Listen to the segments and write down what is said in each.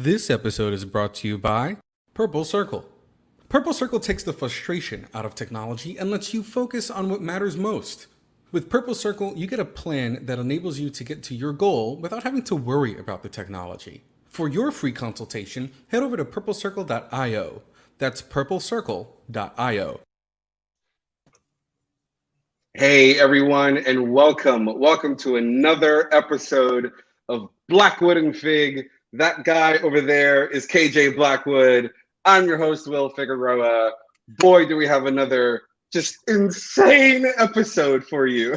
This episode is brought to you by Purple Circle. Purple Circle takes the frustration out of technology and lets you focus on what matters most. With Purple Circle, you get a plan that enables you to get to your goal without having to worry about the technology. For your free consultation, head over to purplecircle.io. That's purplecircle.io. Hey everyone, and welcome to another episode of Blackwood and Fig. That guy over there is KJ Blackwood. I'm your host, Will Figueroa. Boy, do we have another just insane episode for you.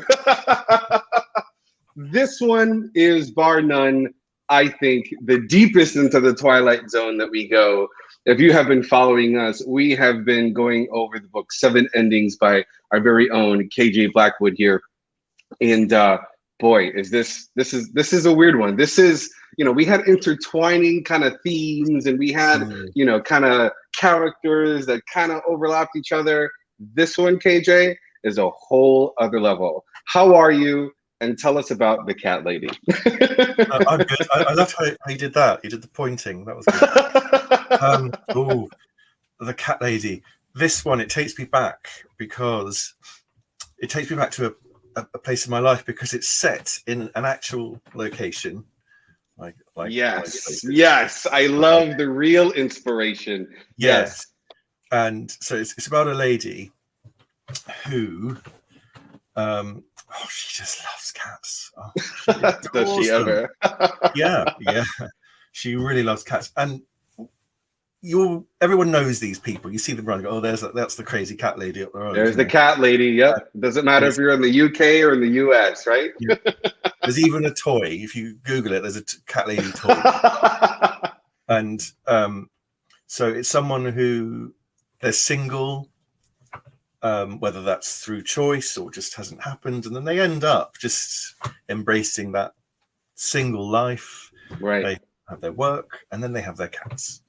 This one is, bar none, I think, the deepest into the Twilight Zone that we go. If you have been following us, we have been going over the book 7 Endings by our very own KJ Blackwood here. And boy, is this is a weird one. This is, we had intertwining kind of themes, and we had, kind of characters that kind of overlapped each other. This one, KJ, is a whole other level. How are you? And tell us about the cat lady. I'm good. I loved how you did that. You did the pointing. That was good. The cat lady. This one, it takes me back because it takes me back to a place in my life because it's set in an actual location. Yes. I love the real inspiration. Yes. And so it's about a lady who she just loves cats. Does she ever? yeah. She really loves cats. And everyone knows these people. You see them running. Oh, that's the crazy cat lady up the road. There's the cat lady. Yep. Doesn't matter if you're in the UK or in the US, right? Yeah. There's even a toy. If you Google it, there's a cat lady toy. And so it's someone who they're single, whether that's through choice or just hasn't happened, and then they end up just embracing that single life. Right. They have their work, and then they have their cats.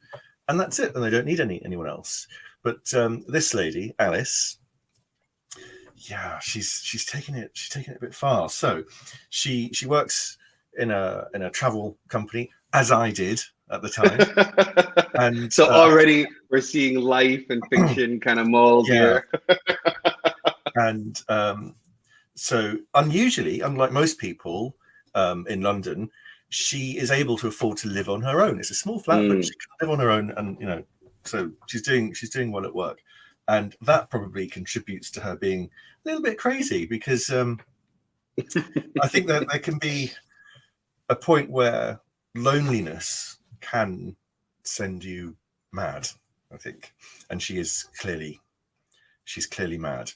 And that's it, and they don't need anyone else. But this lady, Alice, she's taking it a bit far. So she works in a travel company, as I did at the time. And so already we're seeing life and fiction kind of mold here. And so unusually, unlike most people in London, she is able to afford to live on her own. It's a small flat, but she can live on her own, and so she's doing well at work, and that probably contributes to her being a little bit crazy because I think that there can be a point where loneliness can send you mad. I think, and she's clearly mad.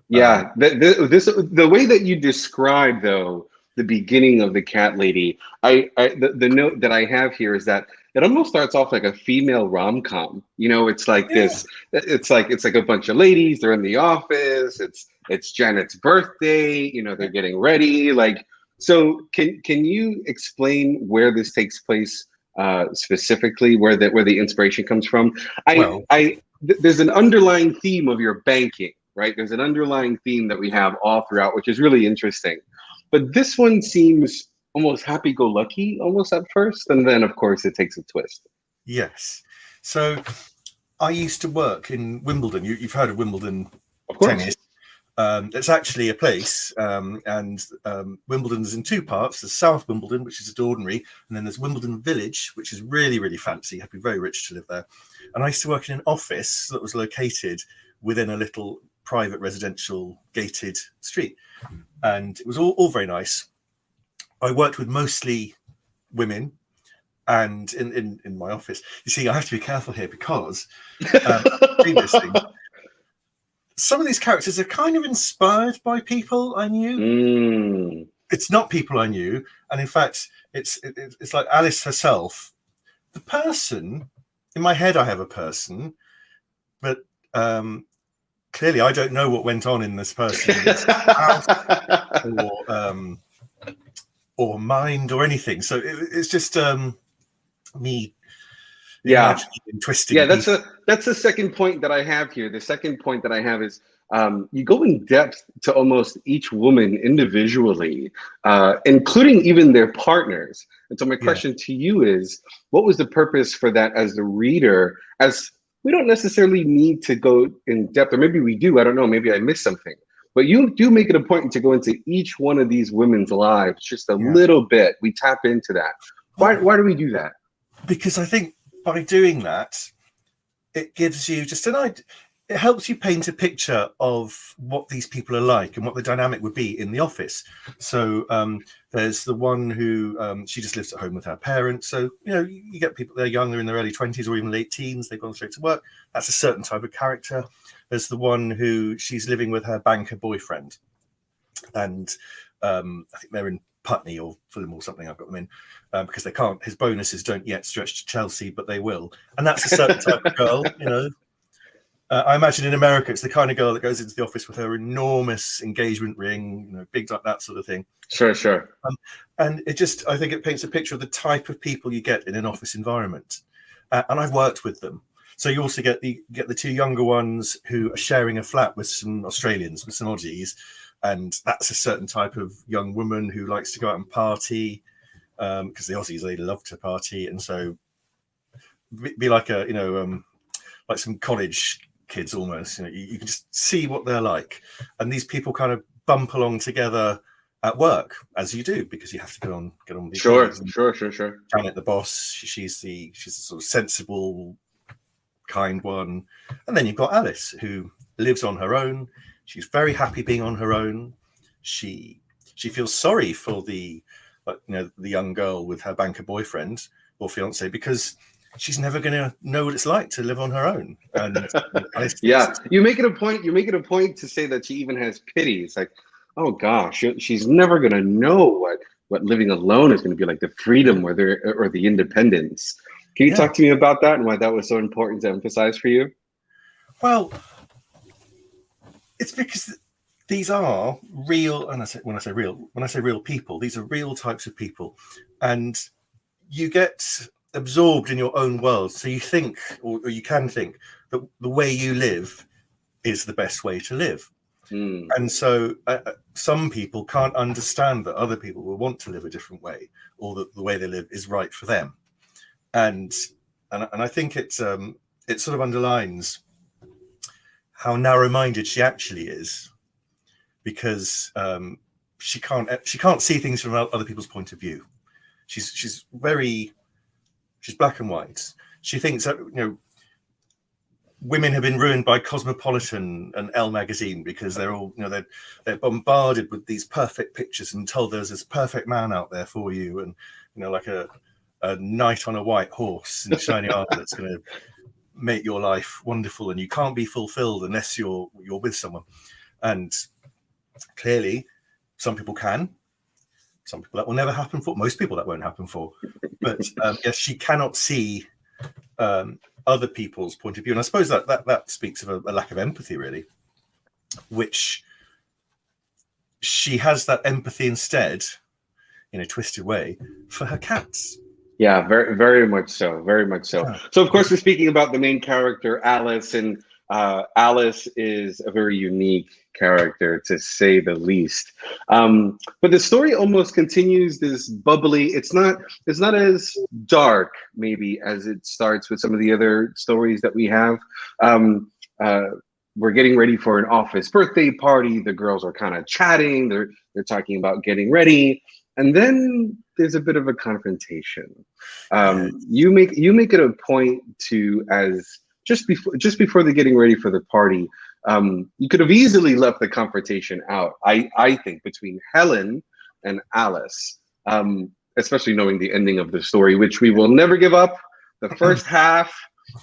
Yeah, the way that you describe though the beginning of the cat lady, the note that I have here is that it almost starts off like a female rom-com. It's like this. It's like a bunch of ladies. They're in the office. It's Janet's birthday. They're getting ready. So can you explain where this takes place specifically, where the inspiration comes from? There's an underlying theme of your banking, right? There's an underlying theme that we have all throughout, which is really interesting. But this one seems almost happy-go-lucky, almost at first, and then, of course, it takes a twist. Yes. So I used to work in Wimbledon. You've heard of Wimbledon tennis. It's actually a place, and Wimbledon is in two parts. There's South Wimbledon, which is ordinary, and then there's Wimbledon Village, which is really, really fancy. You have to be very rich to live there. And I used to work in an office that was located within a little private residential gated street. And it was all very nice. I worked with mostly women, and in my office, you see, I have to be careful here because previously, some of these characters are kind of inspired by people I knew. It's not people I knew, and in fact, it's like Alice herself. The person in my head, I have a person, but clearly, I don't know what went on in this person's house or mind or anything. So it's just me. Twisting. Yeah, that's the second point that I have here. The second point that I have is you go in depth to almost each woman individually, including even their partners. And so my question to you is, what was the purpose for that as the reader? As we don't necessarily need to go in depth, or maybe we do, I don't know, maybe I missed something. But you do make it a point to go into each one of these women's lives just a little bit. We tap into that. Why do we do that? Because I think by doing that, it gives you just an idea. It helps you paint a picture of what these people are like and what the dynamic would be in the office. So there's the one who she just lives at home with her parents. So, you know, you get people, they're young, they're in their early 20s or even late teens. They've gone straight to work. That's a certain type of character. There's the one who she's living with her banker boyfriend. And I think they're in Putney or Fulham or something. I've got them in because they can't, his bonuses don't yet stretch to Chelsea, but they will. And that's a certain type of girl, you know. I imagine in America, it's the kind of girl that goes into the office with her enormous engagement ring, you know, big like that sort of thing. Sure. And it just, I think it paints a picture of the type of people you get in an office environment. And I've worked with them. So you also get the two younger ones who are sharing a flat with some Australians, with some Aussies. And that's a certain type of young woman who likes to go out and party because the Aussies, they love to party. And so be like a, you know, like some college kids almost, you know, you can just see what they're like. And these people kind of bump along together at work, as you do, because you have to get on with these Sure. Janet, the boss, she's the sort of sensible, kind one. And then you've got Alice, who lives on her own. She's very happy being on her own. She feels sorry for the young girl with her banker boyfriend or fiance, because she's never going to know what it's like to live on her own. And yeah, you make it a point. You make it a point to say that she even has pity. It's like, oh gosh, she's never going to know what living alone is going to be like, the freedom or the independence. Can you talk to me about that and why that was so important to emphasize for you? Well, it's because these are real, and when I say real people, these are real types of people, and you get absorbed in your own world. So you think, or you can think, that the way you live is the best way to live. And so some people can't understand that other people will want to live a different way, or that the way they live is right for them. And I think it sort of underlines how narrow-minded she actually is, because she can't see things from other people's point of view. She's black and white. She thinks that, you know, women have been ruined by Cosmopolitan and Elle magazine because they're all, you know, they're bombarded with these perfect pictures and told there's this perfect man out there for you, and, you know, like a knight on a white horse in shiny armor that's going to make your life wonderful, and you can't be fulfilled unless you're with someone. And clearly, some people can. Some people that will never happen for. Most people that won't happen for. But yes, she cannot see other people's point of view, and I suppose that speaks of a lack of empathy, really. Which she has that empathy instead, in a twisted way, for her cats. Yeah, very, very much so. Very much so. Yeah. So, of course, we're speaking about the main character, Alice, and Alice is a very unique character, to say the least. But the story almost continues this bubbly. It's not as dark, maybe, as it starts with some of the other stories that we have. We're getting ready for an office birthday party. The girls are kind of chatting. They're talking about getting ready. And then there's a bit of a confrontation. You make it a point to, as just before the getting ready for the party, you could have easily left the confrontation out. I think, between Helen and Alice, especially knowing the ending of the story, which we will never give up. The first half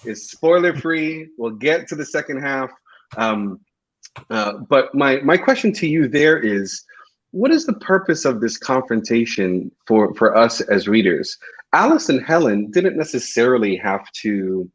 is spoiler free. We'll get to the second half. But my question to you there is, what is the purpose of this confrontation for us as readers? Alice and Helen didn't necessarily have to,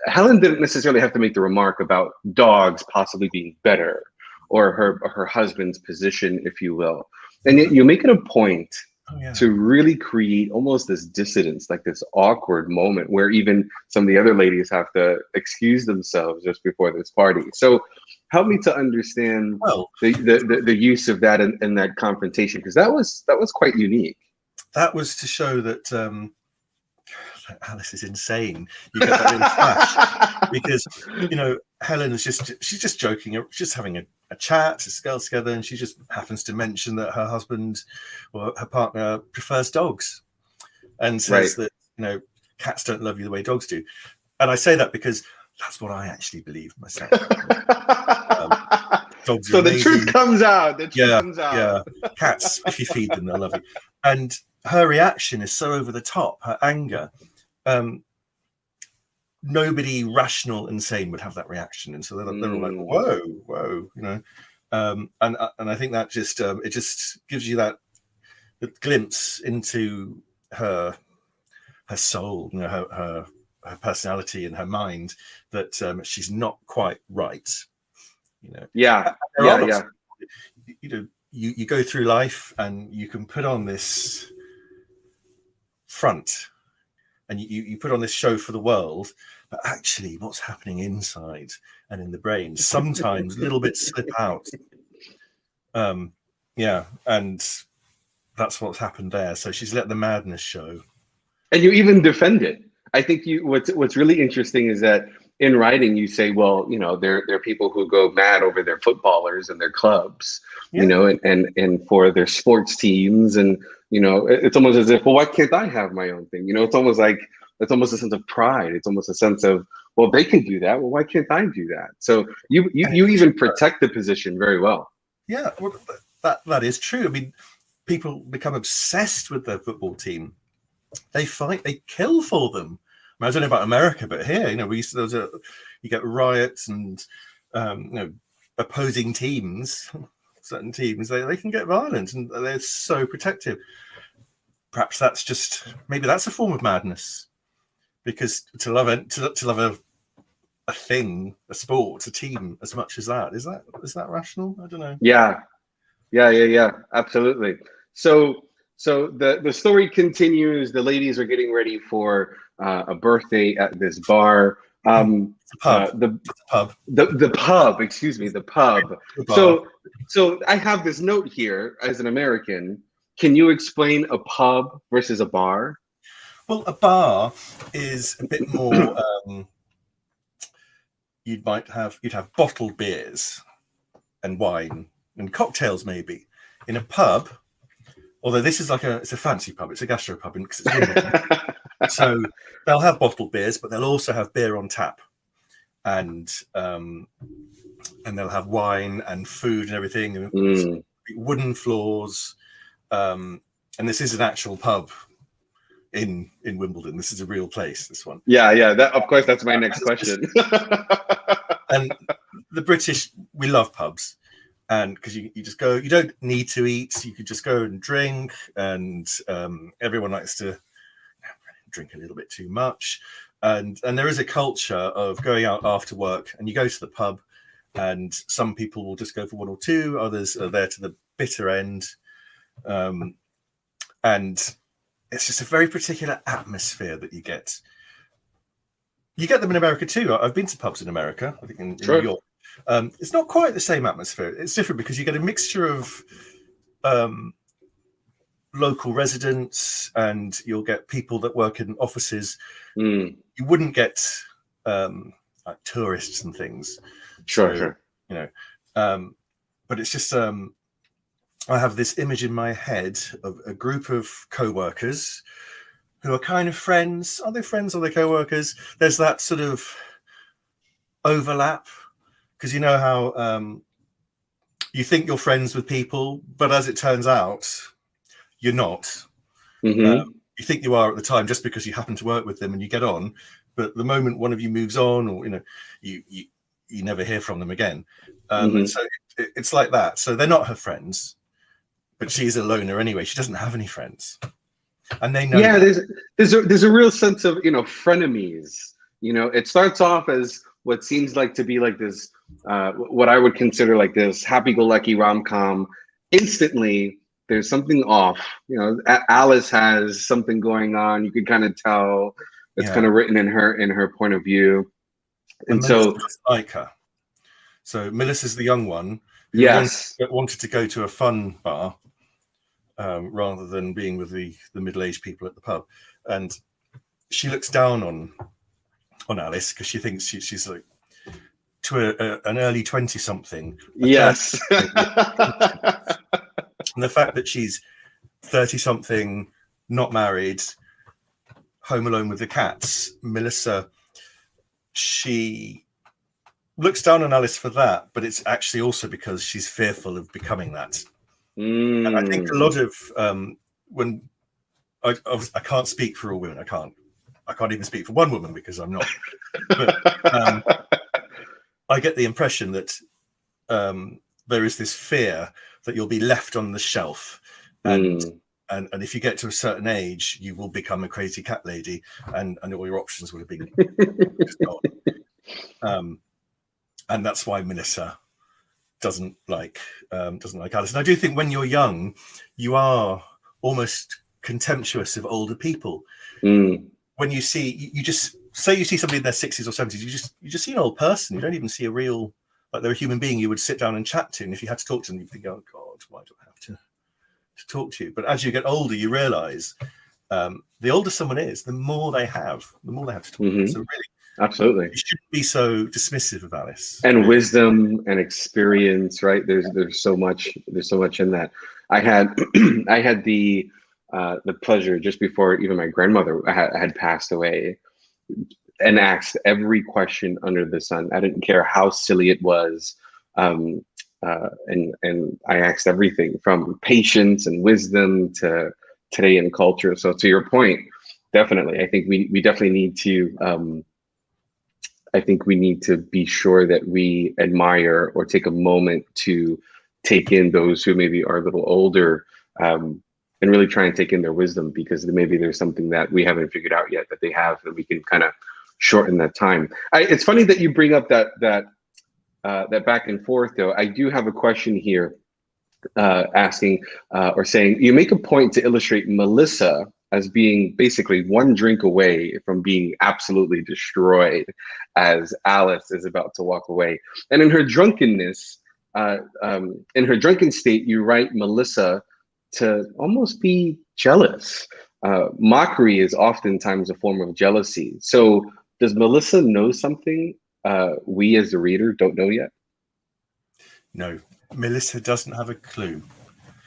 Helen didn't necessarily have to make the remark about dogs possibly being better, or her husband's position, if you will. And yet you make it a point Oh, yeah. to really create almost this dissonance, like this awkward moment where even some of the other ladies have to excuse themselves just before this party. So help me to understand Well, the use of that in that confrontation, because that was quite unique. that was to show that Alice is insane. You get that little flash because, you know, Helen is she's just joking, just having a chat, to girls together, and she just happens to mention that her husband or her partner prefers dogs, and says that, you know, cats don't love you the way dogs do. And I say that because that's what I actually believe myself. Dogs so are the amazing. truth comes out. The truth comes out. Yeah, cats, if you feed them, they'll love you. And her reaction is so over the top, her anger. Nobody rational and sane would have that reaction, and so they're all like, whoa, you know. And I think that just it just gives you that glimpse into her soul, you know, her personality and her mind, that she's not quite right, you know. Yeah. You know, you go through life and you can put on this front and you put on this show for the world, but actually what's happening inside and in the brain, sometimes little bits slip out. Yeah, and that's what's happened there. So she's let the madness show. And you even defend it. I think what's really interesting is that in writing you say, well, you know, there are people who go mad over their footballers and their clubs, you know, and for their sports teams, and you know, it's almost as if, well, why can't I have my own thing? You know, it's almost a sense of pride. It's almost a sense of, well, they can do that. Well, why can't I do that? So you even protect the position very well. Yeah, well, that is true. I mean, people become obsessed with their football team. They fight, they kill for them. I don't know about America, but here, you know, you get riots and you know, opposing teams, certain teams, they can get violent, and they're so protective. Perhaps maybe that's a form of madness, because to love a thing, a sport, a team as much as that, is that rational? I don't know. Yeah, absolutely. So the story continues. The ladies are getting ready for a birthday at this bar. The pub. Excuse me, the pub. So I have this note here as an American. Can you explain a pub versus a bar? Well, a bar is a bit more. You'd have bottled beers and wine and cocktails, maybe. In a pub, although this is it's a fancy pub, it's a gastropub because it's Wimbledon. So they'll have bottled beers, but they'll also have beer on tap, and they'll have wine and food and everything. Wooden floors, and this is an actual pub in Wimbledon. This is a real place. This one. Yeah. That, of course, that's my next question. And the British, we love pubs. And because you just go, you don't need to eat, you could just go and drink, and everyone likes to drink a little bit too much, and there is a culture of going out after work, and you go to the pub, and some people will just go for one or two, others are there to the bitter end, and it's just a very particular atmosphere that you get. You get them in America too. I've been to pubs in America, I think in New York. It's not quite the same atmosphere. It's different because you get a mixture of local residents, and you'll get people that work in offices. You wouldn't get like tourists and things. Sure. You know, but it's just I have this image in my head of a group of co-workers who are kind of friends. Are they friends? Are they co-workers? There's that sort of overlap. Because you know how you think you're friends with people, but as it turns out, you're not. You think you are at the time just because you happen to work with them and you get on, but the moment one of you moves on, or you know, you never hear from them again. And so it's like that. So they're not her friends, but she's a loner anyway. She doesn't have any friends, and they know. Yeah, there's a real sense of, you know, frenemies. You know, it starts off as what seems like to be like this, what I would consider like this happy-go-lucky rom-com. Instantly, there's something off. You know, Alice has something going on. You can kind of tell. It's kind Yeah. of written in her point of view. And so, Melissa's like her. So Melissa's the young one who yes, wanted to go to a fun bar rather than being with the middle-aged people at the pub, and she looks down on Alice because she thinks she's like to an early 20-something. yes. And the fact that she's 30-something, not married, home alone with the cats, Melissa, she looks down on Alice for that, but it's actually also because she's fearful of becoming that. And I think a lot of when I can't speak for all women, I can't even speak for one woman because I'm not. But I get the impression that there is this fear that you'll be left on the shelf, and if you get to a certain age, you will become a crazy cat lady, and all your options would have been gone. And that's why Melissa doesn't like Alice. And I do think when you're young, you are almost contemptuous of older people. When you see, you just say you see somebody in their 60s or 70s, you just see an old person. You don't even see a real, like they're a human being you would sit down and chat to. And if you had to talk to them, you'd think, oh God, why do I have to talk to you? But as you get older, you realize the older someone is, the more they have to talk to. So really, absolutely, you shouldn't be so dismissive of Alice. And wisdom and experience, right? There's so much in that. I had the pleasure just before even my grandmother had passed away, and asked every question under the sun. I didn't care how silly it was, and I asked everything from patience and wisdom to today in culture. So to your point, definitely, I think we definitely need to. I think we need to be sure that we admire or take a moment to take in those who maybe are a little older, and really try and take in their wisdom, because maybe there's something that we haven't figured out yet that they have, that we can kind of shorten that time. It's funny that you bring up that back and forth, though. I do have a question here, asking or saying, you make a point to illustrate Melissa as being basically one drink away from being absolutely destroyed as Alice is about to walk away. And in her drunkenness, in her drunken state, you write Melissa to almost be jealous. Mockery is oftentimes a form of jealousy. So does Melissa know something we as the reader don't know yet? No, Melissa doesn't have a clue.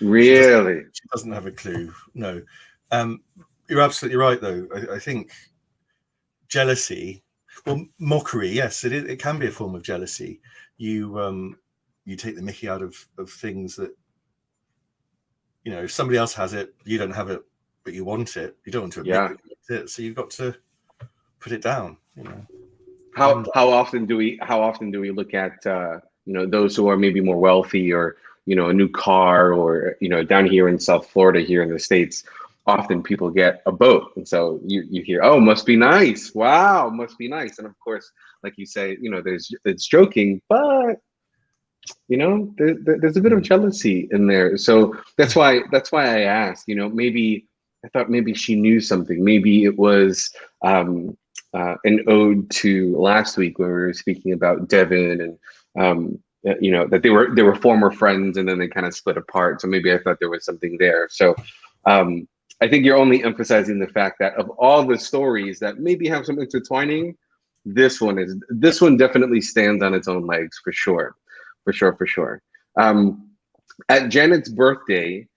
Really? She doesn't have a clue. No. You're absolutely right, though. I think jealousy, well, mockery, yes, it can be a form of jealousy. You take the mickey out of things that, you know, if somebody else has it, you don't have it, but you want it. You don't want to admit that you want it, so you've got to put it down. You know. How often do we look at you know, those who are maybe more wealthy, or you know, a new car, or you know, down here in South Florida, here in the States, often people get a boat, and so you hear, oh, must be nice, wow, must be nice. And of course, like you say, you know, it's joking, but you know, there's a bit of jealousy in there. So that's why I asked, you know, maybe I thought maybe she knew something, maybe it was an ode to last week when we were speaking about Devin, and you know, that they were former friends and then they kind of split apart. So maybe I thought there was something there. So I think you're only emphasizing the fact that of all the stories that maybe have some intertwining, this one definitely stands on its own legs for sure. At Janet's birthday,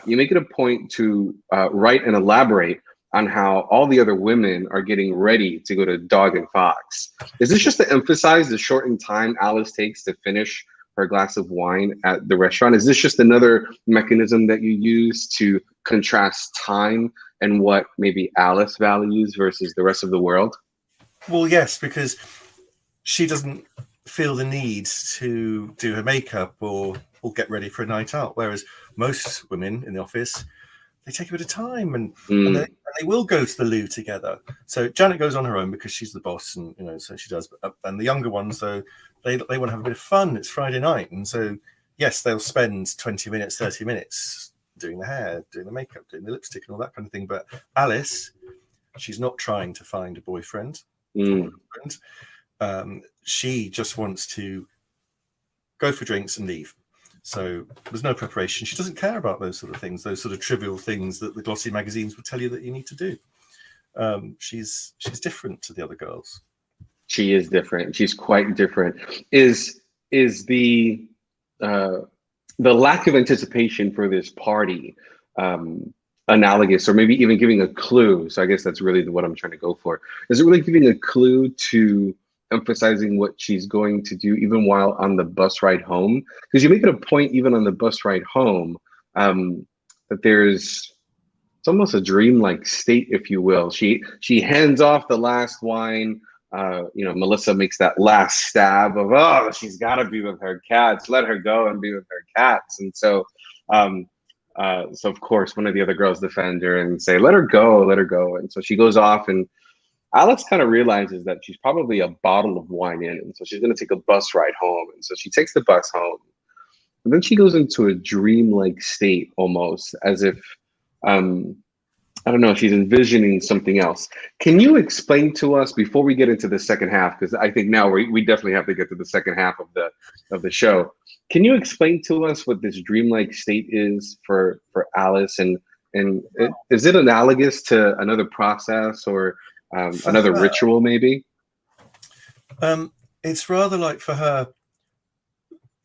you make it a point to write and elaborate on how all the other women are getting ready to go to Dog and Fox. Is this just to emphasize the shortened time Alice takes to finish her glass of wine at the restaurant? Is this just another mechanism that you use to contrast time and what maybe Alice values versus the rest of the world? Well, yes, because she doesn't feel the need to do her makeup or get ready for a night out, whereas most women in the office, they take a bit of time and they will go to the loo together. So Janet goes on her own because she's the boss, and you know, so she does. And the younger ones, though, they want to have a bit of fun. It's Friday night, and so yes, they'll spend 20 minutes, 30 minutes doing the hair, doing the makeup, doing the lipstick, and all that kind of thing. But Alice, she's not trying to find a boyfriend. She just wants to go for drinks and leave. So there's no preparation. She doesn't care about those sort of things, those sort of trivial things that the glossy magazines will tell you that you need to do. She's different to the other girls. She is different. She's quite different. Is the lack of anticipation for this party analogous, or maybe even giving a clue? So I guess that's really what I'm trying to go for. Is it really giving a clue to emphasizing what she's going to do even while on the bus ride home? Because you make it a point even on the bus ride home that it's almost a dreamlike state, if you will. She hands off the last wine. Melissa makes that last stab of, oh, she's got to be with her cats. Let her go and be with her cats. And so of course, one of the other girls defend her and say, let her go. And so she goes off, and Alex kind of realizes that she's probably a bottle of wine in, and so she's going to take a bus ride home. And so she takes the bus home, and then she goes into a dreamlike state, almost as if, I don't know, she's envisioning something else. Can you explain to us, before we get into the second half, because I think now we definitely have to get to the second half of the show. Can you explain to us what this dreamlike state is for Alice, and is it analogous to another process or another ritual, maybe? It's rather like, for her,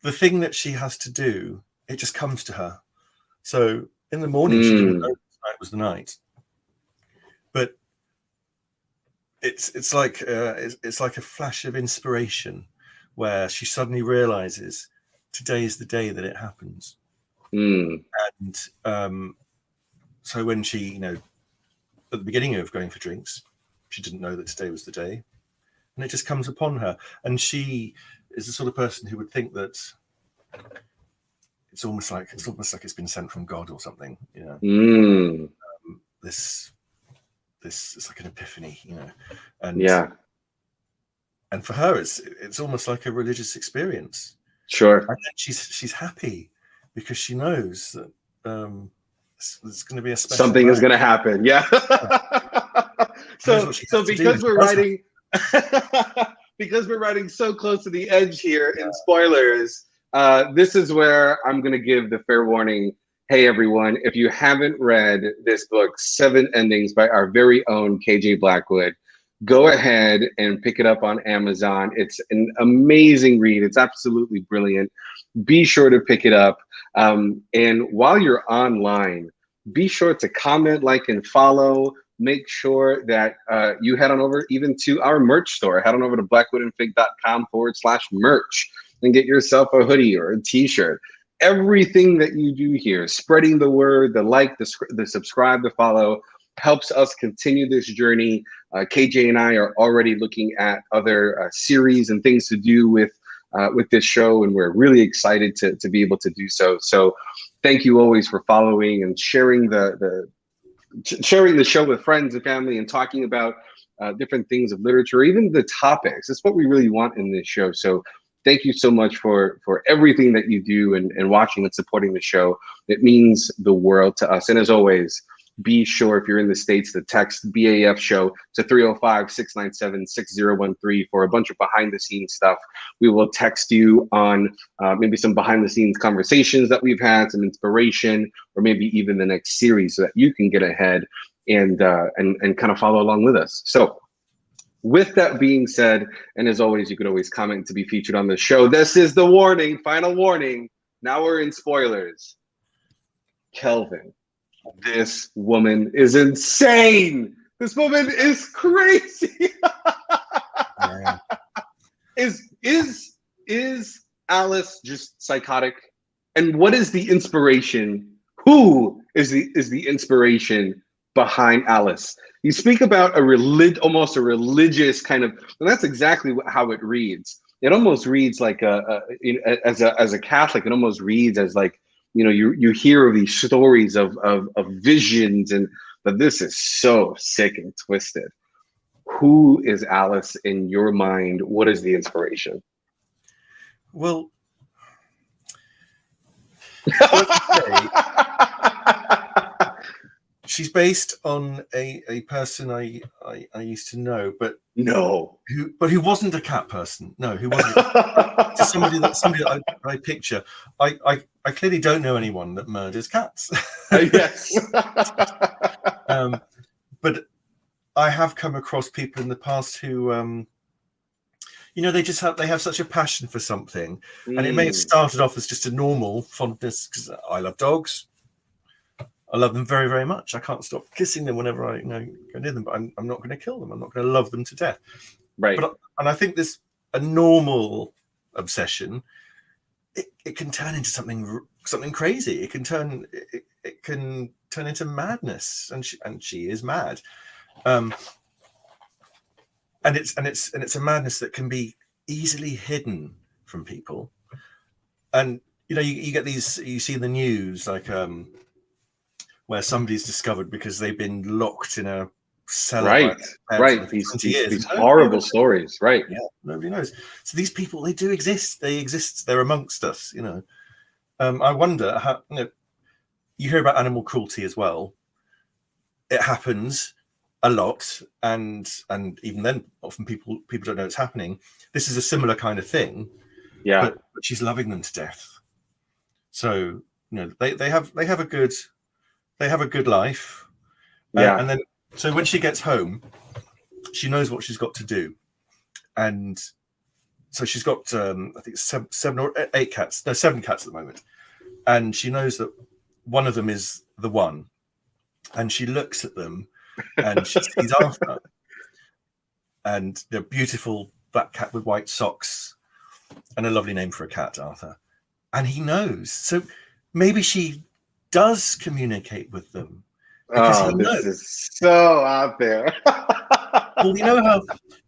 the thing that she has to do, it just comes to her. So in the morning, she didn't know tonight was the night, but it's like a flash of inspiration where she suddenly realizes today is the day that it happens. And so when she, at the beginning of going for drinks, she didn't know that today was the day, and it just comes upon her. And she is the sort of person who would think that it's almost like it's been sent from God or something. This is like an epiphany, and and for her, it's almost like a religious experience. Sure. And then she's happy because she knows that it's going to be a special something night. Is going to happen. Yeah. So because we're writing because we're writing so close to the edge here in spoilers, this is where I'm going to give the fair warning. Hey everyone, if you haven't read this book, 7 Endings by our very own KJ Blackwood, go ahead and pick it up on Amazon. It's an amazing read. It's absolutely brilliant. Be sure to pick it up. And while you're online, be sure to comment, like, and follow. Make sure that you head on over even to our merch store. Head on over to blackwoodandfig.com/merch and get yourself a hoodie or a t-shirt. Everything that you do here, spreading the word, the like, the subscribe, the follow, helps us continue this journey. KJ and I are already looking at other series and things to do with this show, and we're really excited to be able to do so. So thank you always for following and sharing sharing the show with friends and family, and talking about different things of literature, even the topics. That's what we really want in this show. So thank you so much for everything that you do and watching and supporting the show. It means the world to us. And as always, be sure, if you're in the States, to text BAFShow to 305-697-6013 for a bunch of behind-the-scenes stuff. We will text you on maybe some behind-the-scenes conversations that we've had, some inspiration, or maybe even the next series, so that you can get ahead and kind of follow along with us. So with that being said, and as always, you can always comment to be featured on the show. This is the warning, final warning. Now we're in spoilers. Kelvin. This woman is insane. This woman is crazy. Yeah. Is Alice just psychotic? And what is the inspiration? Who is the inspiration behind Alice? You speak about almost a religious kind of, and that's exactly how it reads. It almost reads like as a Catholic, it almost reads as like, you hear of these stories of visions, but this is so sick and twisted. Who is Alice in your mind? What is the inspiration? Well, she's based on a person I used to know, but No. who wasn't a cat person. No, who wasn't. Just somebody that I picture. I clearly don't know anyone that murders cats. Yes. But I have come across people in the past who, they have such a passion for something, and it may have started off as just a normal fondness, because I love dogs. I love them very, very much. I can't stop kissing them whenever I go near them, but I'm not going to kill them. I'm not going to love them to death. Right. And I think this a normal obsession. It can turn into something crazy. It can turn into madness, and she is mad. And it's a madness that can be easily hidden from people. And you get these, you see in the news, like where somebody's discovered because they've been locked in a cellar. Right. These horrible stories. Right. Yeah, nobody knows. So these people, they do exist. They exist. They're amongst us. I wonder how. You hear about animal cruelty as well. It happens a lot, and even then, often people don't know it's happening. This is a similar kind of thing. Yeah. But she's loving them to death. So they have a good life. Yeah. And then so when she gets home, she knows what she's got to do, and so she's got I think 7 or 8 cats. No, 7 cats at the moment, and she knows that one of them is the one, and she looks at them, and she sees Arthur, and the beautiful black cat with white socks, and a lovely name for a cat, Arthur, and he knows. So maybe she does communicate with them. Oh, this is so out there. Well, you know how.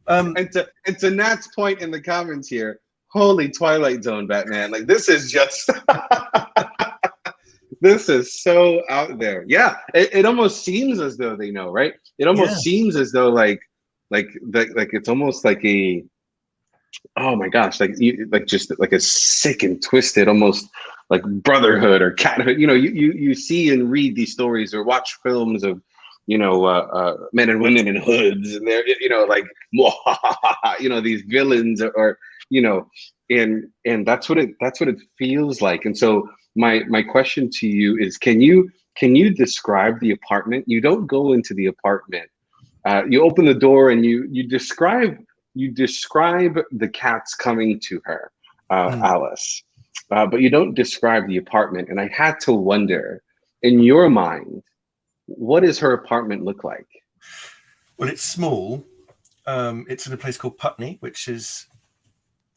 And to Nat's point in the comments here, holy Twilight Zone, Batman! Like this is just, this is so out there. Yeah, it almost seems as though they know, right? It almost seems as though like it's almost like a, oh my gosh, just like a sick and twisted, almost like brotherhood or cathood. You see and read these stories or watch films of, men and women in hoods, and they're, these villains or and that's what it feels like. And so my question to you is, can you describe the apartment? You don't go into the apartment. You open the door and you describe the cats coming to her, Alice, but you don't describe the apartment. And I had to wonder, in your mind, what does her apartment look like? Well, it's small. It's in a place called Putney, which is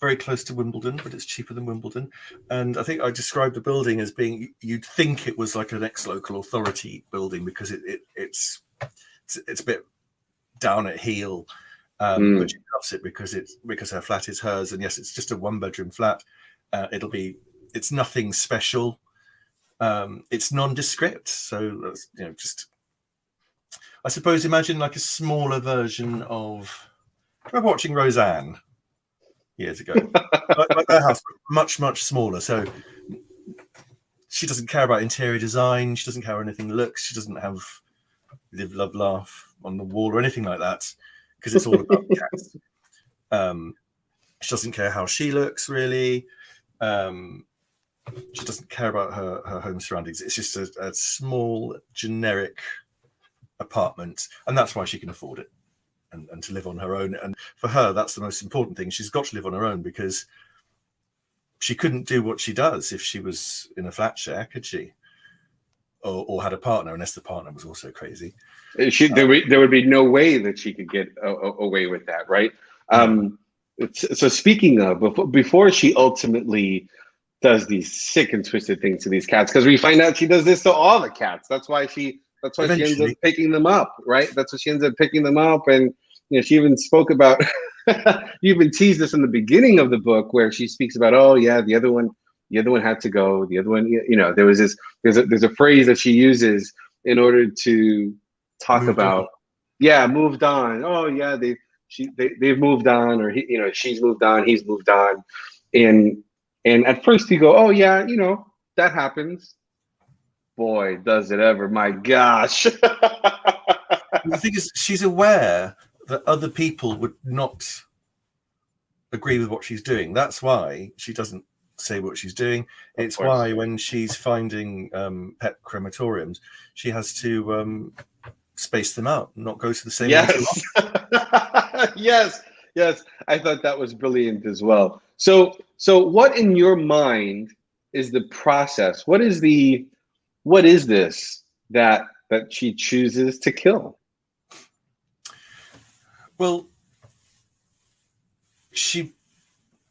very close to Wimbledon, but it's cheaper than Wimbledon. And I think I described the building as being, you'd think it was like an ex-local authority building, because it's a bit down at heel. But she loves it because her flat is hers, and yes, it's just a 1-bedroom flat. It's nothing special. It's nondescript, so just, I suppose, imagine like a smaller version of, I remember watching Roseanne years ago. like their house, much smaller. So she doesn't care about interior design. She doesn't care how anything looks. She doesn't have live, love, laugh on the wall or anything like that, because it's all about cats. She doesn't care how she looks, really. She doesn't care about her home surroundings. It's just a small, generic apartment, and that's why she can afford it and to live on her own. And for her, that's the most important thing. She's got to live on her own, because she couldn't do what she does if she was in a flat share, could she? Or had a partner, unless the partner was also crazy. There would be no way that she could get away with that, right? So speaking of, before she ultimately does these sick and twisted things to these cats, because we find out she does this to all the cats. That's why she ends up picking them up, right? That's why she ends up picking them up. And she even spoke about, you even teased this in the beginning of the book, where she speaks about, oh yeah, the other one had to go. The other one, there was this, there's a phrase that she uses in order to talk about, moved on. Oh yeah, they've moved on, or she's moved on, he's moved on. And at first you go, oh yeah, that happens. boy, does it ever. My gosh. The thing is, she's aware that other people would not agree with what she's doing. That's why she doesn't say what she's doing. It's why when she's finding pet crematoriums, she has to space them out, not go to the same one too Yes. Yes. I thought that was brilliant as well. So what in your mind is the process? What is this that she chooses to kill? Well, she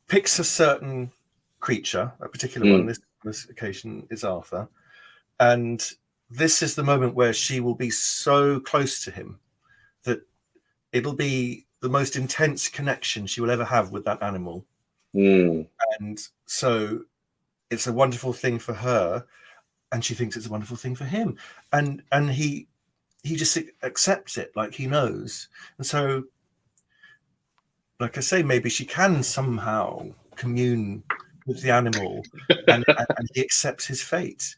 picks a certain creature, a particular one. This occasion is Arthur. And this is the moment where she will be so close to him that it'll be the most intense connection she will ever have with that animal. And so it's a wonderful thing for her, and she thinks it's a wonderful thing for him. And he just accepts it, like he knows. And so, like I say, maybe she can somehow commune with the animal, and he accepts his fate.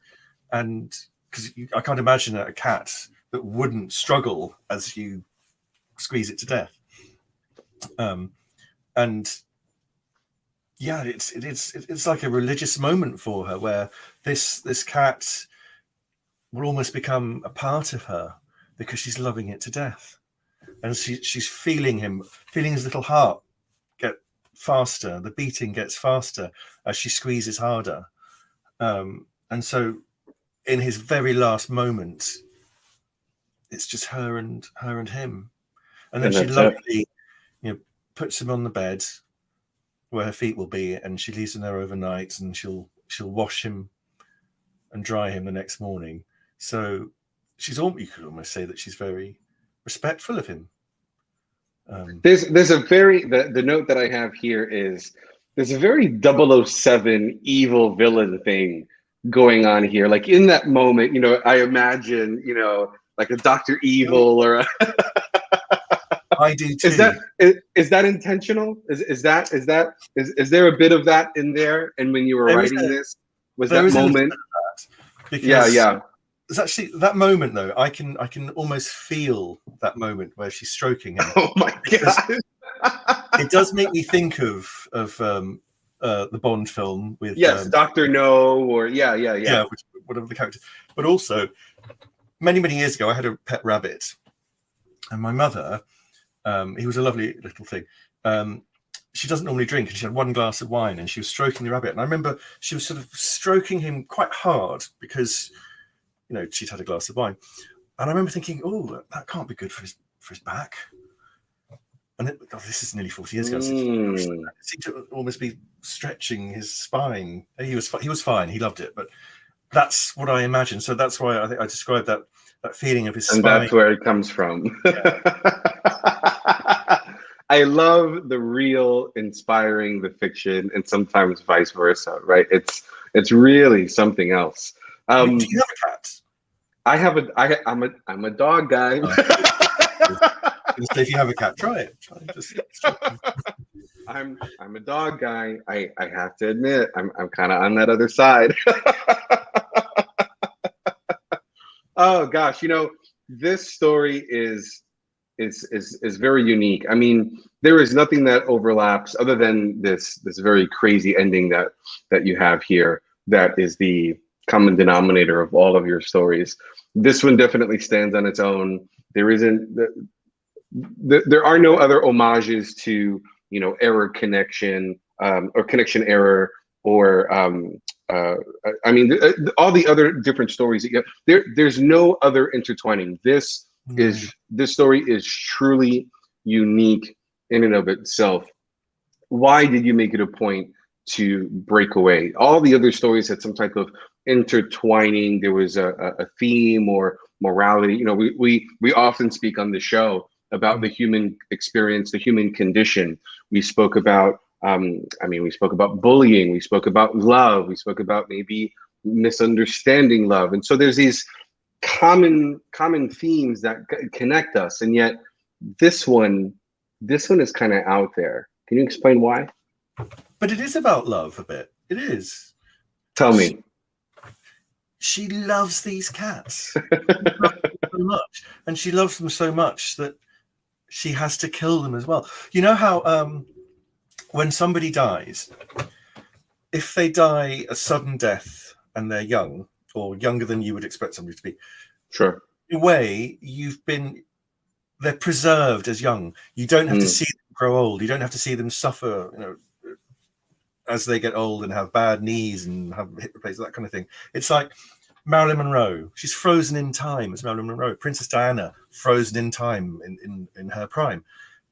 And because I can't imagine a cat that wouldn't struggle as you squeeze it to death. And yeah, it's like a religious moment for her, where this cat will almost become a part of her because she's loving it to death. And she's feeling his little heart get faster. The beating gets faster as she squeezes harder. And so in his very last moment, it's just her and him. And then she lovingly, puts him on the bed where her feet will be, and she leaves him there overnight, and she'll wash him and dry him the next morning. So you could almost say that she's very respectful of him. There's a very the note that I have here is there's a very 007 evil villain thing going on here. Like in that moment, I imagine, like a Dr. Evil or a I do too. Is that intentional? Is there a bit of that in there? And when you were writing this, was that moment? Yeah. It's actually that moment though. I can almost feel that moment where she's stroking him. Oh my god! It does make me think of the Bond film with Dr. No, or whatever the character. But also, many years ago, I had a pet rabbit, and my mother, he was a lovely little thing. She doesn't normally drink, and she had one glass of wine, and she was stroking the rabbit. And I remember she was sort of stroking him quite hard because, she'd had a glass of wine. And I remember thinking, oh, that can't be good for his back. And this is nearly 40 years ago. It seemed to almost be stretching his spine. He was fine. He loved it, but that's what I imagined. So that's why I think I described that feeling of his spine. And that's where it comes from. Yeah. I love the real inspiring the fiction, and sometimes vice versa, right? It's really something else. Do you have a cat? I'm a dog guy. If you have a cat, try it. I'm a dog guy. I have to admit, I'm kind of on that other side. Oh gosh, this story is very unique. I mean, there is nothing that overlaps other than this very crazy ending that you have here. That is the common denominator of all of your stories. This one definitely stands on its own. There are no other homages to error connection or connection error or I mean all the other different stories. There's no other intertwining. This story is truly unique in and of itself. Why did you make it a point to break away? All the other stories had some type of intertwining. There was a theme or morality. We often speak on the show about the human experience, the human condition. We spoke about we spoke about bullying, we spoke about love, we spoke about maybe misunderstanding love. And so there's these common themes that connect us, and yet this one is kind of out there. Can you explain why? But it is about love a bit. It is. Tell me. she loves these cats. She loves them so much, and she loves them so much that she has to kill them as well. You know how when somebody dies, if they die a sudden death and they're young or younger than you would expect somebody to be, Sure. in a way, they're preserved as young. You don't have to see them grow old. You don't have to see them suffer, as they get old and have bad knees and have hip replacements, that kind of thing. It's like Marilyn Monroe. She's frozen in time as Marilyn Monroe. Princess Diana, frozen in time in her prime.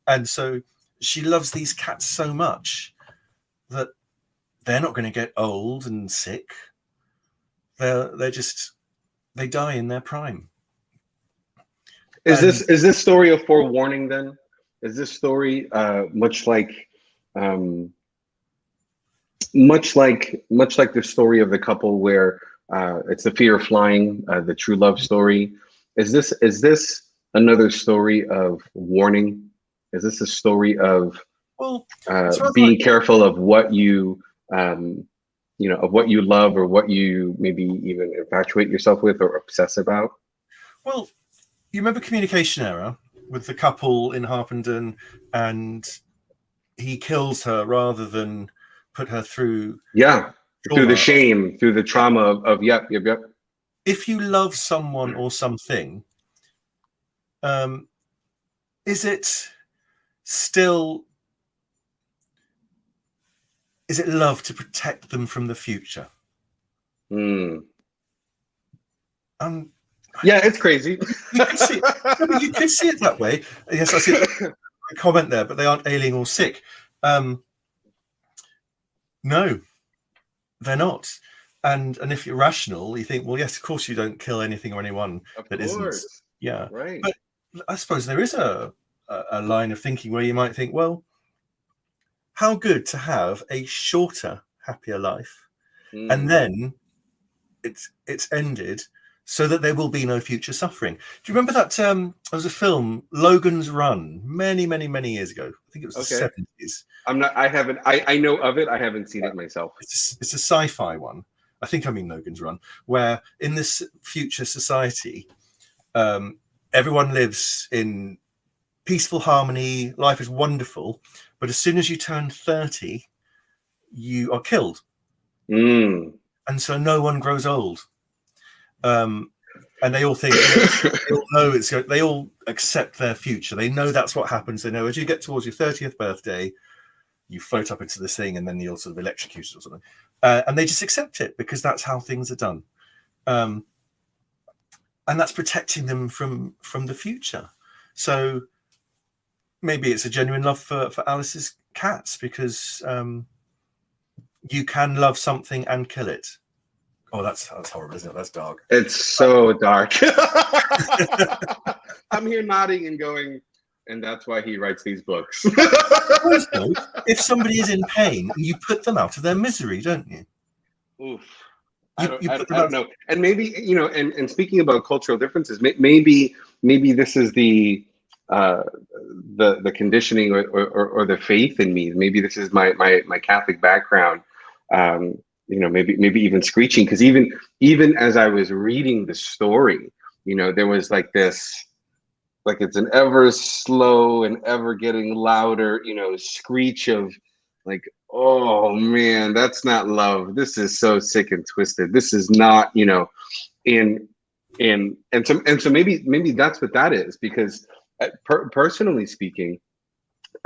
And so she loves these cats so much that they're not going to get old and sick. They die in their prime. Is this story a forewarning then? Is this story much like the story of the couple where it's the fear of flying, the true love story? Is this another story of warning? Is this a story of being careful of what you of what you love or what you maybe even infatuate yourself with or obsess about? Well, you remember Communication Error with the couple in Harpenden, and he kills her rather than put her through through the shame, through the trauma of yep. If you love someone or something, is it love to protect them from the future? Yeah, it's crazy. You could see it, you could see it that way. Yes, I see a comment there, but they aren't ailing or sick. No, they're not. And if you're rational, you think, well, yes, of course you don't kill anything or anyone that isn't. Yeah, right. But I suppose there is a line of thinking where you might think, well, how good to have a shorter, happier life, and then it's ended so that there will be no future suffering. Do you remember that there was a film, Logan's Run, many years ago? I think it was the 70s. I know of it. I haven't seen it myself. It's a sci-fi one. I think I mean Logan's Run, where in this future society, everyone lives in peaceful harmony. Life is wonderful. But as soon as you turn 30, you are killed. And so no one grows old. And they all think, they all know they all accept their future. They know that's what happens. They know as you get towards your 30th birthday, you float up into this thing and then you're sort of electrocuted or something. And they just accept it because that's how things are done. And that's protecting them from the future. So maybe it's a genuine love for Alice's cats because you can love something and kill it. Oh, that's horrible, isn't it? That's dark. It's so dark. I'm here nodding and going, and that's why he writes these books. Also, if somebody is in pain, you put them out of their misery, don't you? Oof. I don't know. And maybe, and speaking about cultural differences, maybe this is the conditioning or the faith in me. Maybe this is my Catholic background. Maybe even screeching, because even as I was reading the story, there was like this, like it's an ever slow and ever getting louder, screech of like, oh man, that's not love. This is so sick and twisted. This is not, so maybe that's what that is, because personally speaking,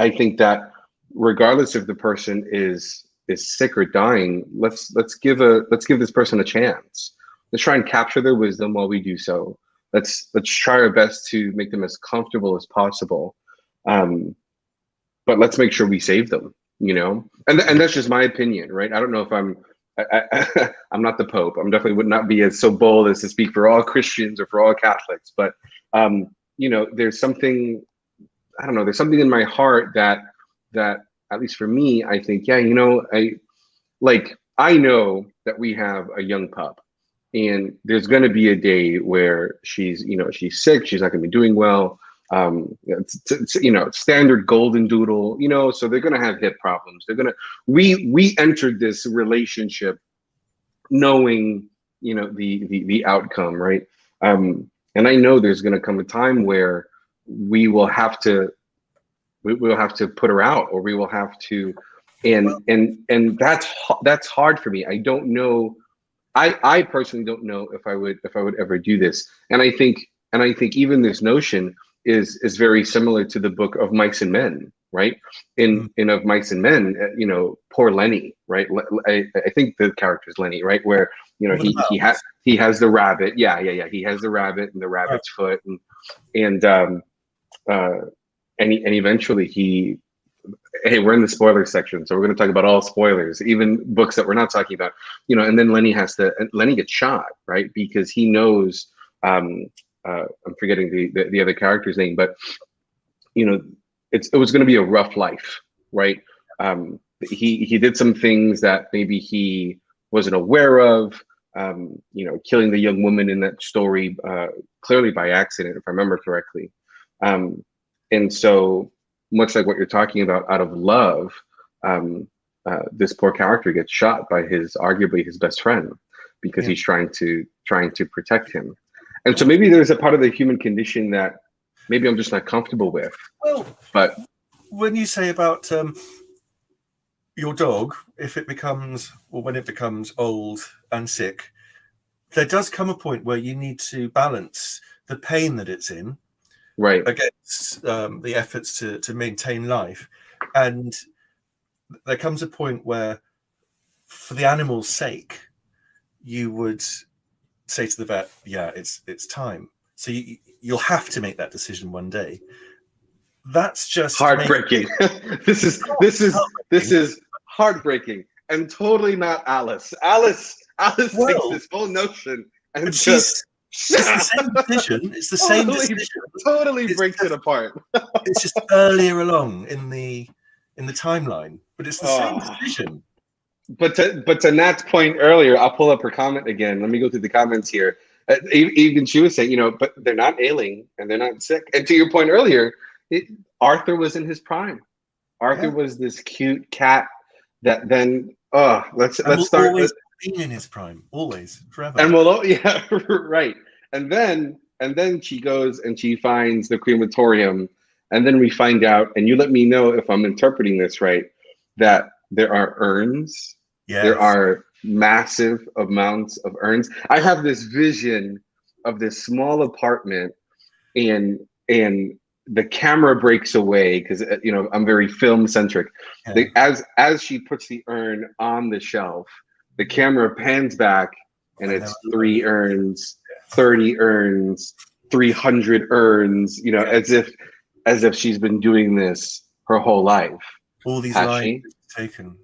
I think that regardless if the person is sick or dying, let's give this person a chance. Let's try and capture their wisdom while we do so. Let's try our best to make them as comfortable as possible. But let's make sure we save them, and that's just my opinion, right? I don't know if I'm not the Pope. I'm definitely would not be as so bold as to speak for all Christians or for all Catholics, but there's something, I don't know, there's something in my heart that at least for me, I think, I know that we have a young pup, and there's going to be a day where she's sick, she's not going to be doing well. It's standard golden doodle, so they're going to have hip problems. We entered this relationship knowing, the outcome, right? And I know there's going to come a time where we will have to put her out, or we will have to, and that's hard for me. I don't know. I personally don't know if I would ever do this. And I think even this notion is very similar to the book of Mice and Men, right? In Of Mice and Men, poor Lenny, right? I think the character is Lenny, right? Where he has the rabbit, he has the rabbit and the rabbit's foot, and eventually hey, we're in the spoiler section, so we're going to talk about all spoilers, even books that we're not talking about, and then Lenny gets shot, right? Because he knows, I'm forgetting the other character's name, but it was going to be a rough life, right? He did some things that maybe he wasn't aware of, killing the young woman in that story, clearly by accident, if I remember correctly. And so, much like what you're talking about, out of love, this poor character gets shot by arguably his best friend, because he's trying to protect him. And so maybe there's a part of the human condition that maybe I'm just not comfortable with. Well, but when you say about your dog, when it becomes old and sick, there does come a point where you need to balance the pain that it's in, right, against the efforts to maintain life. And there comes a point where, for the animal's sake, you would say to the vet, it's time. So you'll have to make that decision one day. That's just heartbreaking. This is heartbreaking, and totally not Alice. Alice takes this whole notion and just... It's the same decision. It's the same decision. Totally breaks it apart. It's just earlier along in the timeline, but it's the same decision. But to Nat's point earlier, I'll pull up her comment again. Let me go through the comments here. Even she was saying, but they're not ailing and they're not sick. And to your point earlier, Arthur was in his prime. Arthur was this cute cat that then let's start with being in his prime, always, forever. And right. And then she goes and she finds the crematorium, and then we find out, and you let me know if I'm interpreting this right, that there are urns. Yes. There are massive amounts of urns. I have this vision of this small apartment, and the camera breaks away because I'm very film centric. As she puts the urn on the shelf, the camera pans back, and it's 3 urns, 30 urns, 300 urns, as if she's been doing this her whole life. All these lines taken.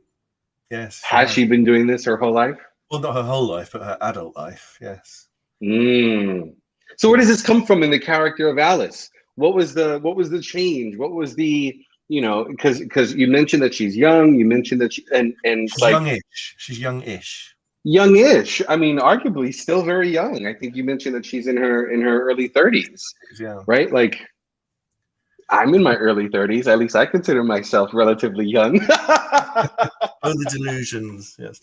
Yes. Has she been doing this her whole life? Well, not her whole life, but her adult life, yes. So where does this come from in the character of Alice? What was the change? What was the, because you mentioned that she's young, you mentioned that she's youngish. She's youngish. Youngish. I mean, arguably still very young. I think you mentioned that she's in her early 30s. Yeah. Right? Like, I'm in my early 30s. At least I consider myself relatively young. The delusions. Yes.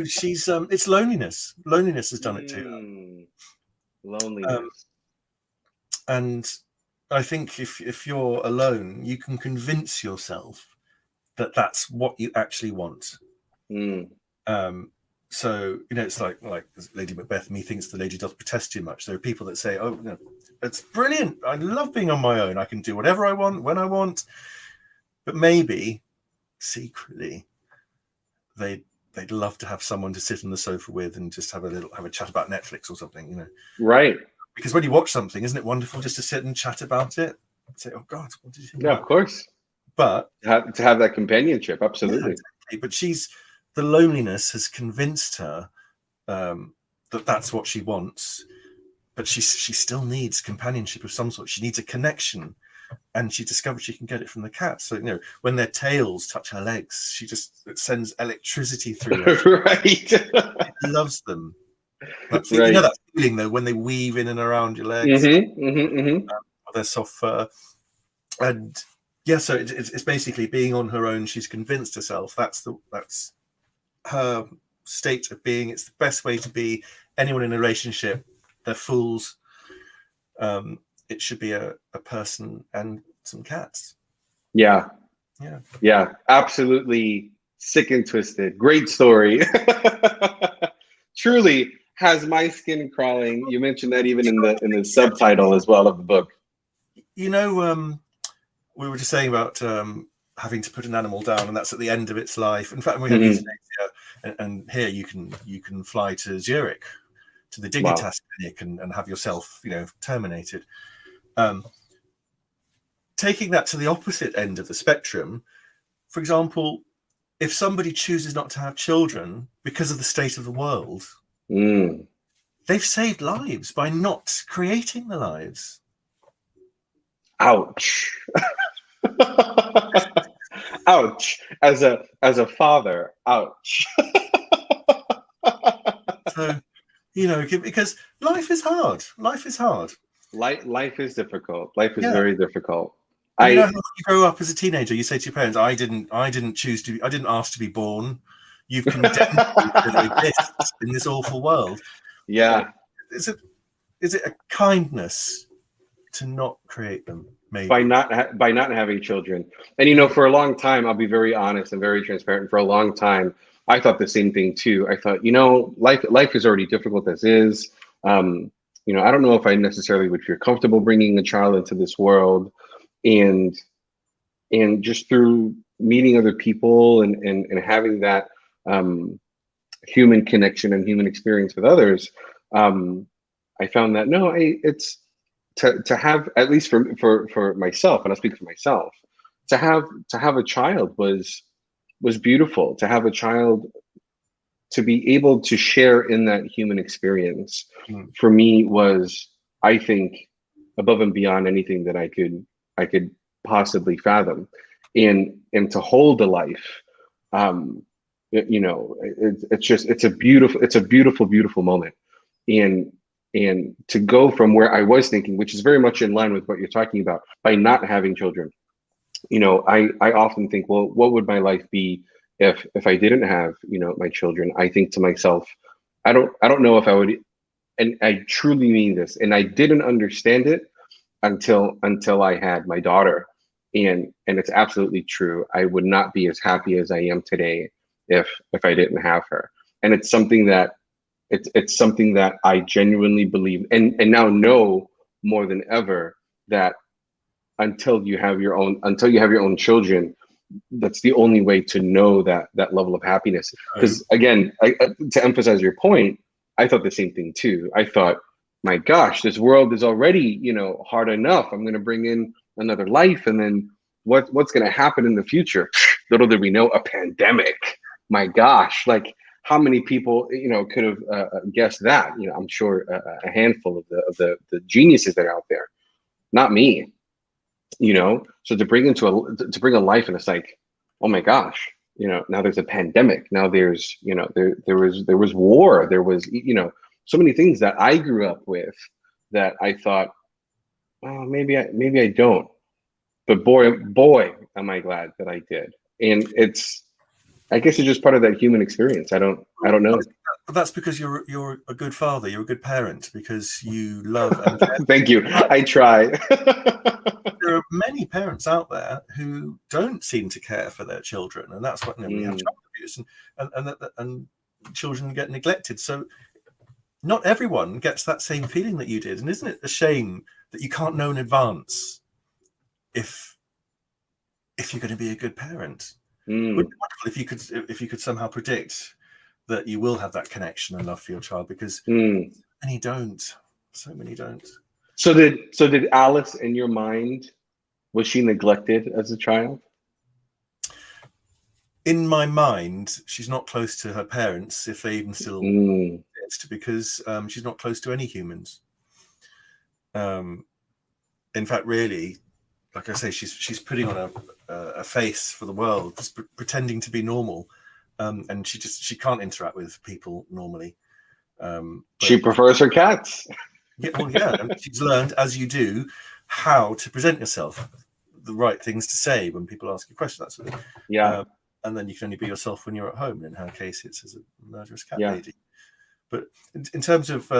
She's it's loneliness. Loneliness has done it to her. Loneliness. And I think if you're alone, you can convince yourself that that's what you actually want. So it's like Lady Macbeth. Methinks the lady doth protest too much. There are people that say, "Oh, it's brilliant. I love being on my own. I can do whatever I want when I want." But maybe secretly, they'd love to have someone to sit on the sofa with and just have a chat about Netflix or something. Right. Because when you watch something, isn't it wonderful just to sit and chat about it? Say, "Oh God, what did you think?" Yeah, of course. But to have that companionship, absolutely. Yeah, exactly. But the loneliness has convinced her that that's what she wants. But she still needs companionship of some sort. She needs a connection, and she discovers she can get it from the cat. So when their tails touch her legs, it sends electricity through her. Right. It loves them. That feeling though when they weave in and around your legs, their soft fur, and so it's basically being on her own. She's convinced herself that's her state of being. It's the best way to be. Anyone in a relationship, they're fools. It should be a person and some cats. Yeah. Yeah. Yeah. Absolutely sick and twisted. Great story. Truly has my skin crawling. You mentioned that even in the subtitle as well of the book. You know, we were just saying about having to put an animal down, and that's at the end of its life. In fact, we have euthanasia, and here you can fly to Zurich, to the Dignitas clinic, and have yourself, terminated. Taking that to the opposite end of the spectrum, for example, if somebody chooses not to have children because of the state of the world, they've saved lives by not creating the lives. Ouch. Ouch. As a father, ouch. So, because life is hard. Life is hard. Life is difficult. Life is very difficult. How you grow up as a teenager, you say to your parents, I didn't ask to be born. You've condemned me to exist in this awful world. Yeah. Is it a kindness to not create them? Maybe by not having children. And for a long time, I'll be very honest and very transparent. For a long time, I thought the same thing too. I thought, life is already difficult as is. I don't know if I necessarily would feel comfortable bringing a child into this world, and just through meeting other people and having that human connection and human experience with others, I found that it's to have, at least for myself, and I speak for myself, to have a child was beautiful. To have a child, to be able to share in that human experience, for me was, I think, above and beyond anything that I could possibly fathom. And to hold a life, it's a beautiful moment. And to go from where I was thinking, which is very much in line with what you're talking about, by not having children, I often think, well, what would my life be if I didn't have, my children? I think to myself, I don't know if I would, and I truly mean this, and I didn't understand it until I had my daughter. And it's absolutely true. I would not be as happy as I am today if I didn't have her. And it's something that I genuinely believe and now know more than ever, that until you have your own children, that's the only way to know that level of happiness. Because again, to emphasize your point, I thought the same thing too. I thought, my gosh, this world is already, hard enough. I'm going to bring in another life, and then what's going to happen in the future? Little did we know, a pandemic. My gosh, like, how many people, could have guessed that? I'm sure a handful of the geniuses that are out there, not me. So to bring a life, and it's like, oh my gosh, now there's a pandemic. Now there's, there was war. There was, so many things that I grew up with that I thought, oh, maybe I don't. But boy, am I glad that I did. And I guess it's just part of that human experience. I don't know. That's because you're a good father. You're a good parent, because you love and care. Thank you. I try. There are many parents out there who don't seem to care for their children, and that's what we have child abuse, and children get neglected. So not everyone gets that same feeling that you did. And isn't it a shame that you can't know in advance if you're going to be a good parent? It would be wonderful if you could somehow predict that you will have that connection and love for your child, because many don't. So many don't. So did Alice, in your mind, was she neglected as a child? In my mind, she's not close to her parents, if they even still exist, because she's not close to any humans. In fact, really, like I say, she's putting on a face for the world, just pretending to be normal, and she can't interact with people normally. She prefers her cats. Yeah, and she's learned, as you do, how to present yourself, the right things to say when people ask you questions. That sort of thing. Yeah. and then you can only be yourself when you're at home. In her case, it's as a murderous cat Yeah. lady. But in terms of,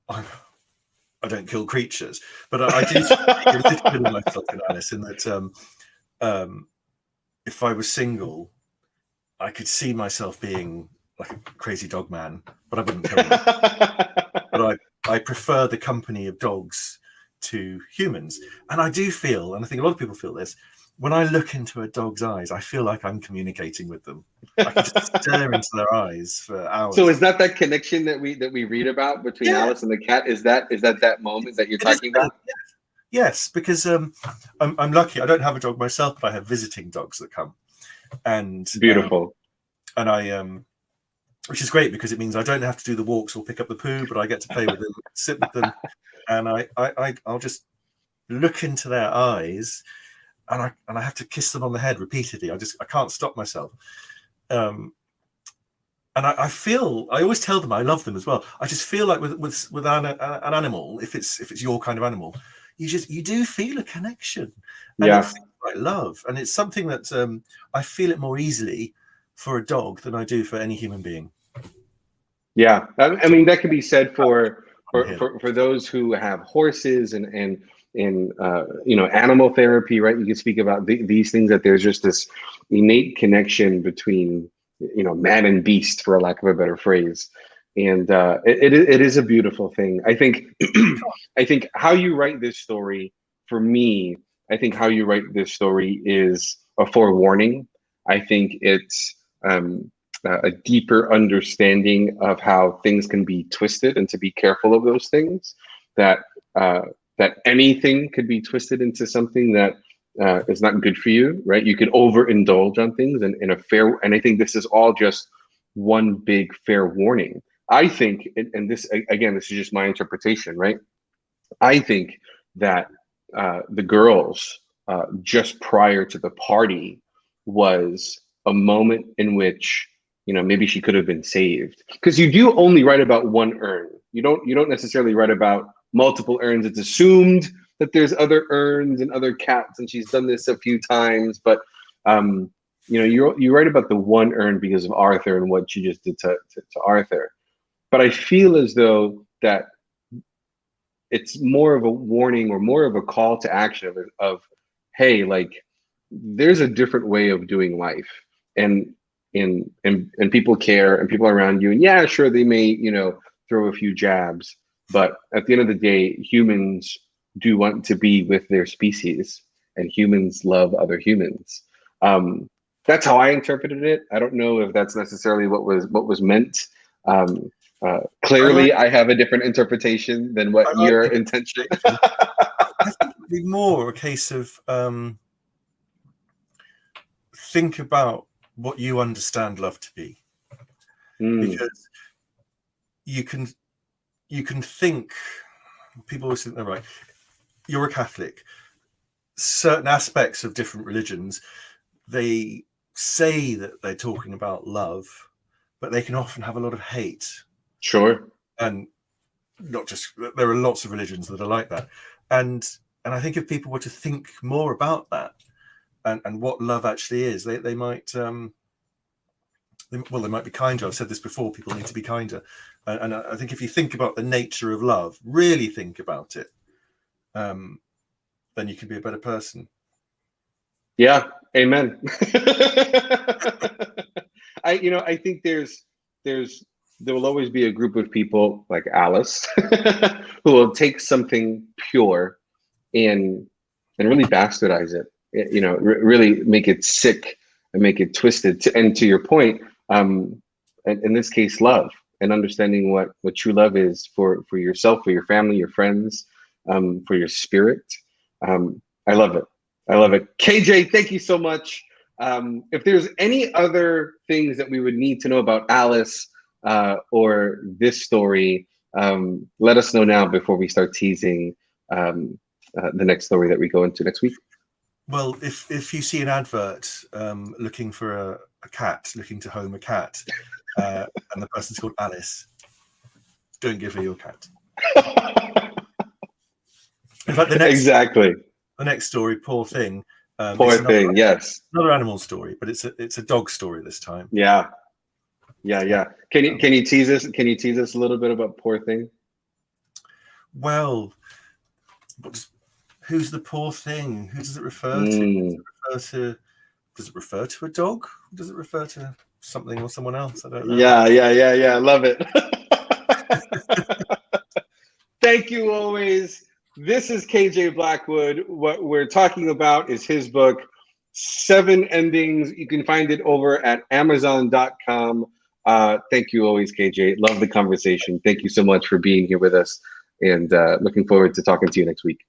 I don't kill creatures, but I do take a little bit of myself in Alice, in that if I was single, I could see myself being like a crazy dog man, but I wouldn't kill them. But I prefer the company of dogs to humans. And I do feel, and I think a lot of people feel this, when I look into a dog's eyes, I feel like I'm communicating with them. I can just stare into their eyes for hours. So is that connection that we read about between Alice and the cat? Is that moment that you're talking about? Yes, because I'm lucky. I don't have a dog myself, but I have visiting dogs that come. And beautiful. And I which is great, because it means I don't have to do the walks or pick up the poo, but I get to play with them, sit with them, and I'll just look into their eyes, and I have to kiss them on the head repeatedly. I can't stop myself. And I feel, I always tell them I love them as well. I just feel like with an animal, if it's your kind of animal, you do feel a connection, and it feels like love, and it's something that I feel it more easily for a dog than I do for any human being. Yeah, I mean, that could be said for those who have horses and animal therapy, right? You can speak about these things, that there's just this innate connection between man and beast, for lack of a better phrase, and it is a beautiful thing. I think I think how you write this story, for me, I think how you write this story is a forewarning. I think it's a deeper understanding of how things can be twisted, and to be careful of those things, that anything could be twisted into something that is not good for you, right? You could overindulge on things, and I think this is all just one big fair warning. I think, and this, again, this is just my interpretation, right? I think that the girls, just prior to the party, was a moment in which maybe she could have been saved, because you do only write about one urn. You don't necessarily write about multiple urns. It's assumed that there's other urns and other cats, and she's done this a few times, but you write about the one urn because of Arthur and what she just did to Arthur. But I feel as though that it's more of a warning, or more of a call to action of hey, like, there's a different way of doing life, and people care, and people are around you, and yeah, sure, they may throw a few jabs, but at the end of the day, humans do want to be with their species, and humans love other humans. That's how I interpreted it. I don't know if that's necessarily what was meant. Clearly, I have a different interpretation than what your intention. I think it would be more a case of think about what you understand love to be, because you can think, people always think they're right. You're a Catholic. Certain aspects of different religions, they say that they're talking about love, but they can often have a lot of hate. Sure. And not just, there are lots of religions that are like that. And I think if people were to think more about that, and what love actually is, they might they might be kinder. I've said this before, people need to be kinder. And I think if you think about the nature of love, really think about it, then you can be a better person. Yeah, amen. I think there will always be a group of people like Alice who will take something pure and really bastardize it. Really make it sick and make it twisted. And to your point, in this case, love, and understanding what true love is for yourself, for your family, your friends, for your spirit. I love it. I love it. KJ, thank you so much. If there's any other things that we would need to know about Alice or this story, let us know now before we start teasing the next story that we go into next week. Well, if you see an advert looking for a cat, looking to home a cat, and the person's called Alice, don't give her your cat. In fact, the next story, poor thing, Poor thing. Yes. Another animal story, but it's a dog story this time. Yeah. Can you tease us? Can you tease us a little bit about Poor Thing? Well, who's the poor thing? Who does it refer to? Does it refer to a dog? Does it refer to something or someone else? I don't know. Yeah. Love it. Thank you always. This is KJ Blackwood. What we're talking about is his book, 7 Endings. You can find it over at Amazon.com. Thank you always, KJ. Love the conversation. Thank you so much for being here with us, and looking forward to talking to you next week.